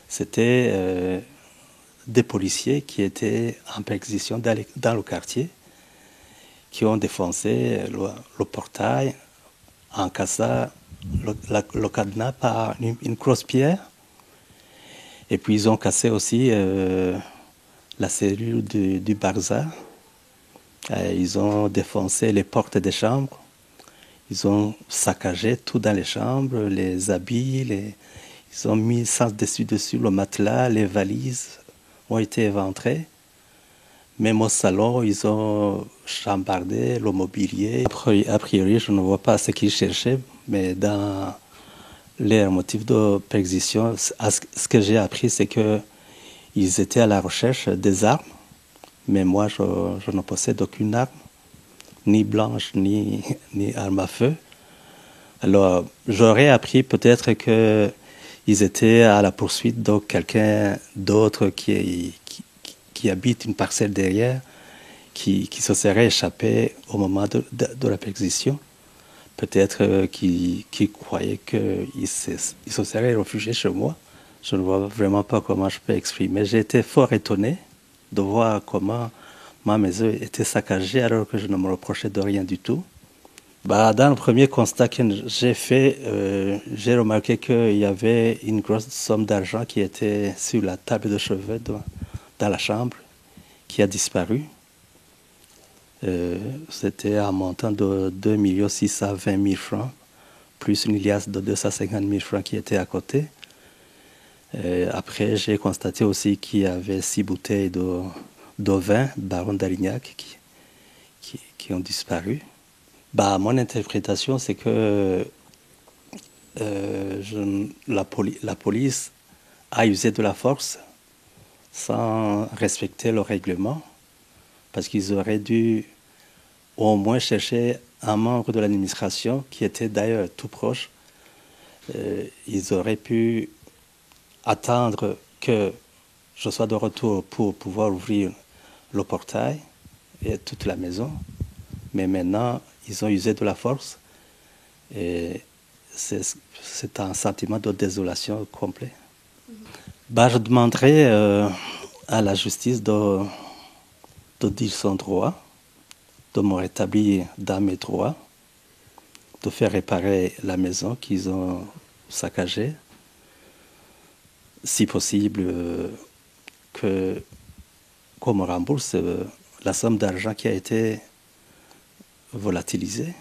C'était des policiers qui étaient en perquisition dans le quartier, qui ont défoncé le portail en cassant le cadenas par une grosse pierre. Et puis ils ont cassé aussi la cellule du Barza. Ils ont défoncé les portes des chambres. Ils ont saccagé tout dans les chambres, les habits, ils ont mis sans dessus le matelas, les valises ont été éventrées. Même au salon, ils ont chambardé le mobilier. A priori, je ne vois pas ce qu'ils cherchaient, mais dans les motifs de perquisition, ce que j'ai appris, c'est qu'ils étaient à la recherche des armes, mais moi, je ne possède aucune arme, ni blanche, ni arme à feu. Alors, j'aurais appris peut-être qu'ils étaient à la poursuite de quelqu'un d'autre qui habite une parcelle derrière, qui se serait échappé au moment de la perquisition. Peut-être qu'ils croyaient qu'ils se seraient réfugiés chez moi. Je ne vois vraiment pas comment je peux exprimer. J'ai été fort étonné de voir comment ma maison était saccagée alors que je ne me reprochais de rien du tout. Dans le premier constat que j'ai fait, j'ai remarqué qu'il y avait une grosse somme d'argent qui était sur la table de chevet dans la chambre, qui a disparu. C'était un montant de 2 620 000 francs, plus une liasse de 250 000 francs qui était à côté. Après, j'ai constaté aussi qu'il y avait 6 bouteilles de vin, Baron d'Arignac, qui ont disparu. Mon interprétation, c'est que la police a usé de la force sans respecter le règlement, parce qu'ils auraient dû au moins chercher un membre de l'administration qui était d'ailleurs tout proche. Ils auraient pu attendre que je sois de retour pour pouvoir ouvrir le portail et toute la maison. Mais maintenant, ils ont usé de la force et c'est un sentiment de désolation complet. Je demanderai à la justice de dire son droit, de me rétablir dans mes droits, de faire réparer la maison qu'ils ont saccagée. Si possible, qu'on me rembourse la somme d'argent qui a été volatilisée.